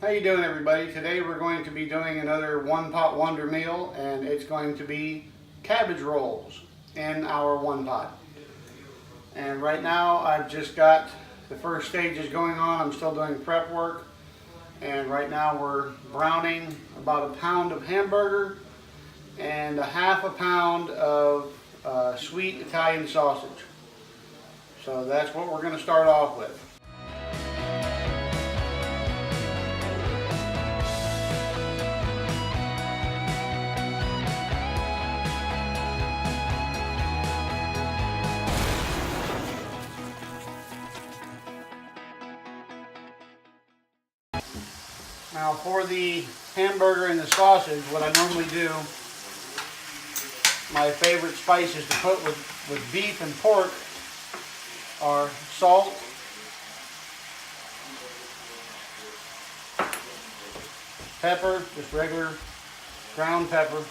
How you doing, everybody? Today we're going to be doing another one pot wonder meal, and it's going to be cabbage rolls in our one pot. And right now I've just got the first stages going on. I'm still doing prep work, and right now we're browning about a pound of hamburger and a half a pound of sweet Italian sausage. So that's what we're going to start off with. Now for the hamburger and the sausage, what I normally do, my favorite spices to put with beef and pork are salt, pepper, just regular ground pepper,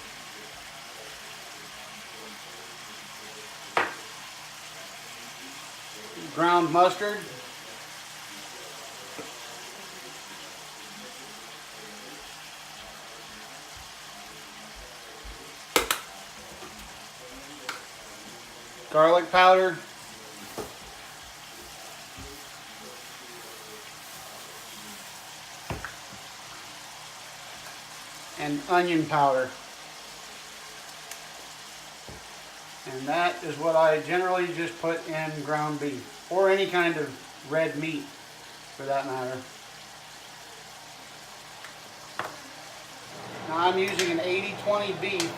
ground mustard, garlic powder, and onion powder. And that is what I generally just put in ground beef, or any kind of red meat for that matter. Now I'm using an 80-20 beef.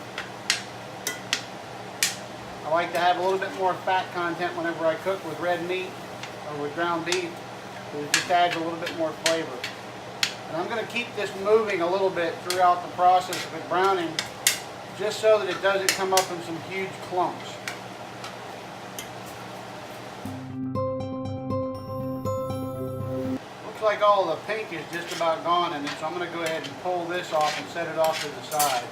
I like to have a little bit more fat content whenever I cook with red meat or with ground beef. It just adds a little bit more flavor. And I'm going to keep this moving a little bit throughout the process of it browning, just so that it doesn't come up in some huge clumps. Looks like all the pink is just about gone in it, so I'm going to go ahead and pull this off and set it off to the side.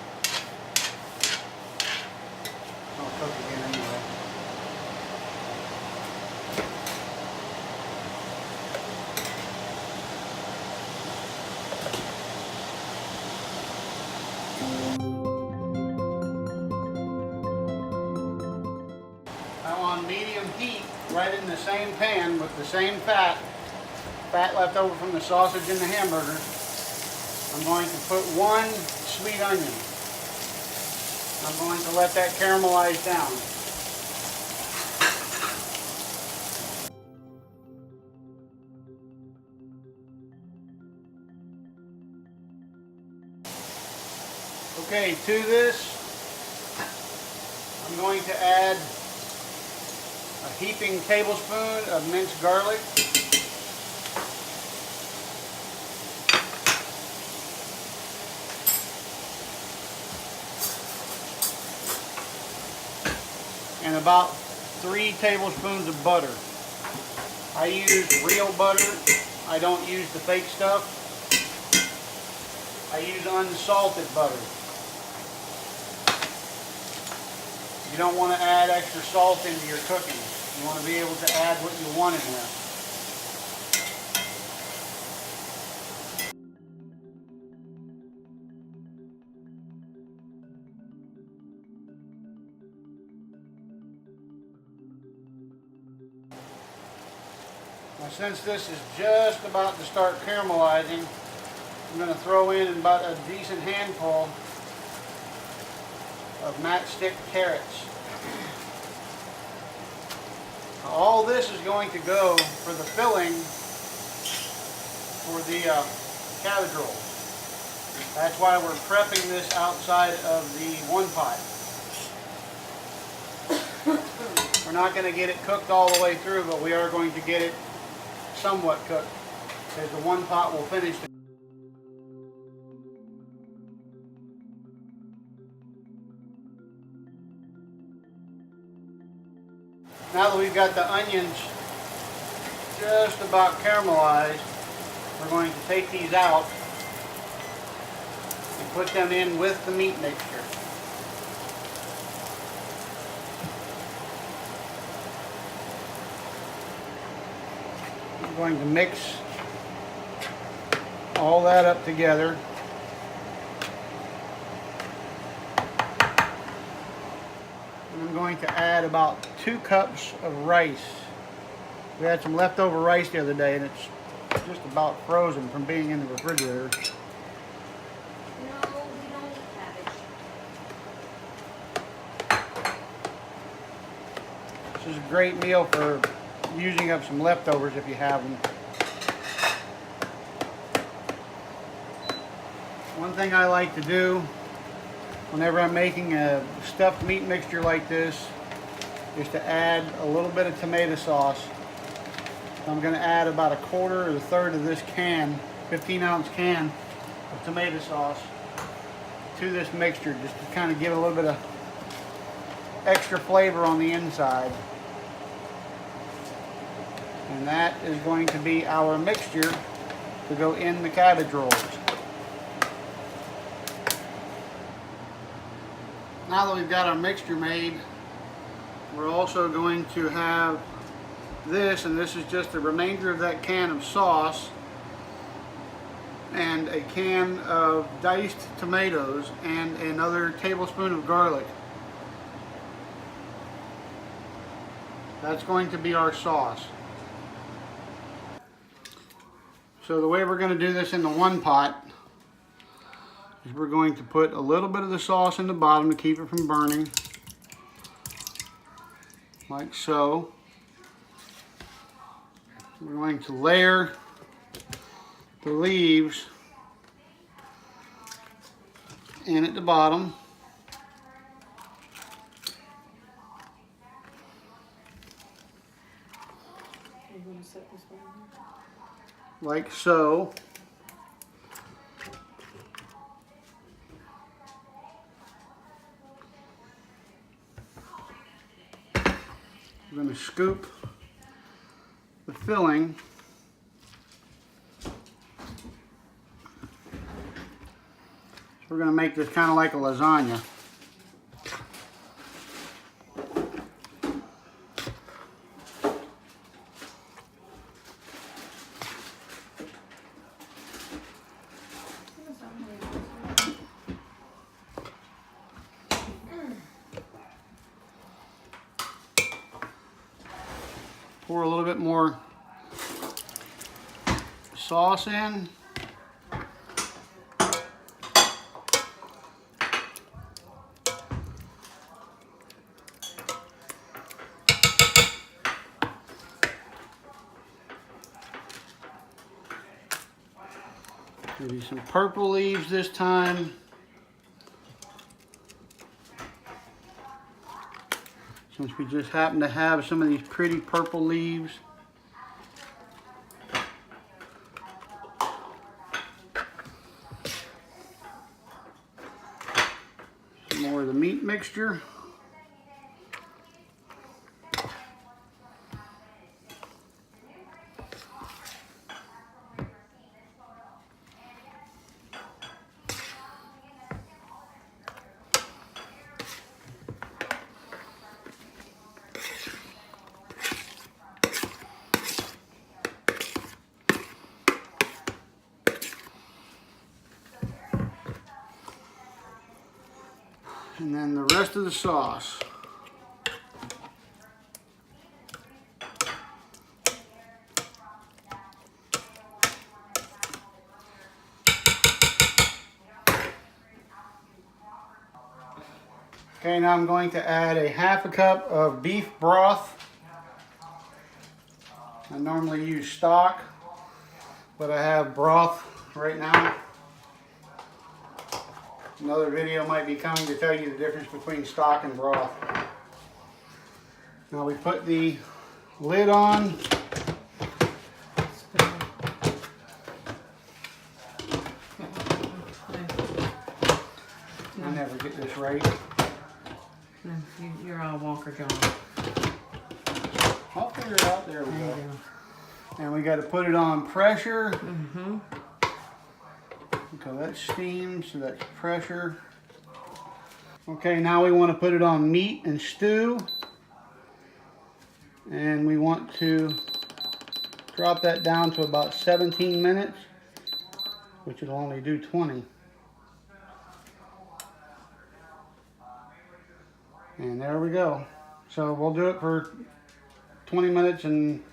I'll cook again anyway. Now on medium heat, right in the same pan with the same fat left over from the sausage and the hamburger, I'm going to put one sweet onion. I'm going to let that caramelize down. Okay, to this, I'm going to add a heaping tablespoon of minced garlic, and about 3 tablespoons of butter. I use real butter. I don't use the fake stuff. I use unsalted butter. You don't want to add extra salt into your cooking. You want to be able to add what you want in there. Now, since this is just about to start caramelizing, I'm going to throw in about a decent handful of matchstick carrots. Now, all this is going to go for the filling for the cabbage roll. That's why we're prepping this outside of the one pot. We're not going to get it cooked all the way through, but we are going to get it somewhat cooked, because the one pot will finish. Now that we've got the onions just about caramelized, we're going to take these out and put them in with the meat mixture. I'm going to mix all that up together. And I'm going to add about 2 cups of rice. We had some leftover rice the other day and it's just about frozen from being in the refrigerator. No, we don't eat cabbage. This is a great meal for using up some leftovers if you have them. One thing I like to do whenever I'm making a stuffed meat mixture like this is to add a little bit of tomato sauce. So I'm going to add about 1/4 or 1/3 of this can, 15-ounce can of tomato sauce to this mixture, just to kind of give it a little bit of extra flavor on the inside. And that is going to be our mixture to go in the cabbage rolls. Now that we've got our mixture made, we're also going to have this, and this is just the remainder of that can of sauce, and a can of diced tomatoes, and another tablespoon of garlic. That's going to be our sauce. So the way we're going to do this in the one pot is we're going to put a little bit of the sauce in the bottom to keep it from burning, like so. We're going to layer the leaves in at the bottom. Are you going to set this one? Like so. We're going to scoop the filling we're going to make this kind of like a lasagna. Pour a little bit more sauce in. Maybe some purple leaves this time. Since we just happen to have some of these pretty purple leaves. Some more of the meat mixture. And then the rest of the sauce. Okay, now I'm going to add a 1/2 cup of beef broth. I normally use stock, but I have broth right now. Another video might be coming to tell you the difference between stock and broth. Now we put the lid on. I never get this right. You're all Walker John. I'll figure it out. There we go. And we got to put it on pressure. Okay, that's steam, so that's pressure. Okay, now we want to put it on meat and stew. And we want to drop that down to about 17 minutes. which will only do 20. And there we go. So we'll do it for 20 minutes and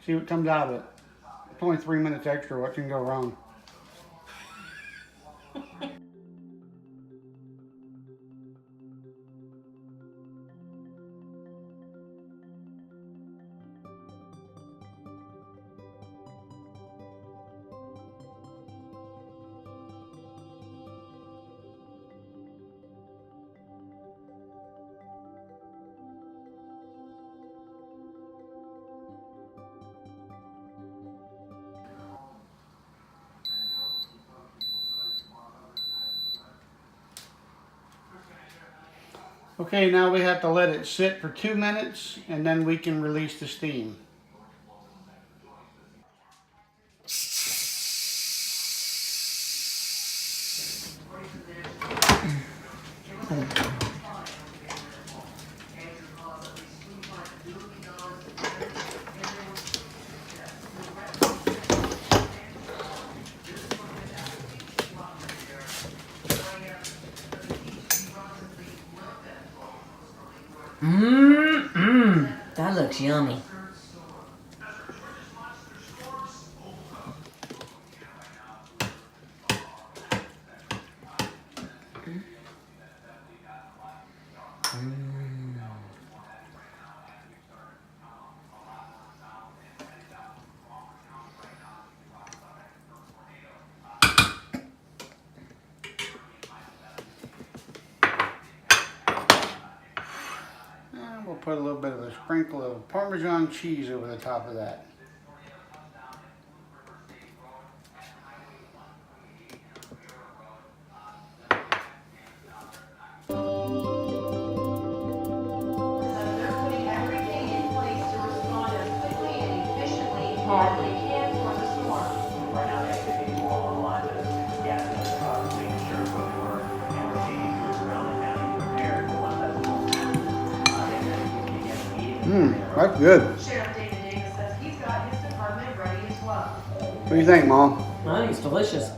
see what comes out of it. It's only 3 minutes extra. What can go wrong? Okay, now we have to let it sit for 2 minutes and then we can release the steam. That looks yummy. We'll put a little bit of a sprinkle of Parmesan cheese over the top of that. That's good. Sheriff David Davis says he's got his department ready as well. What do you think, Mom? I think it's delicious.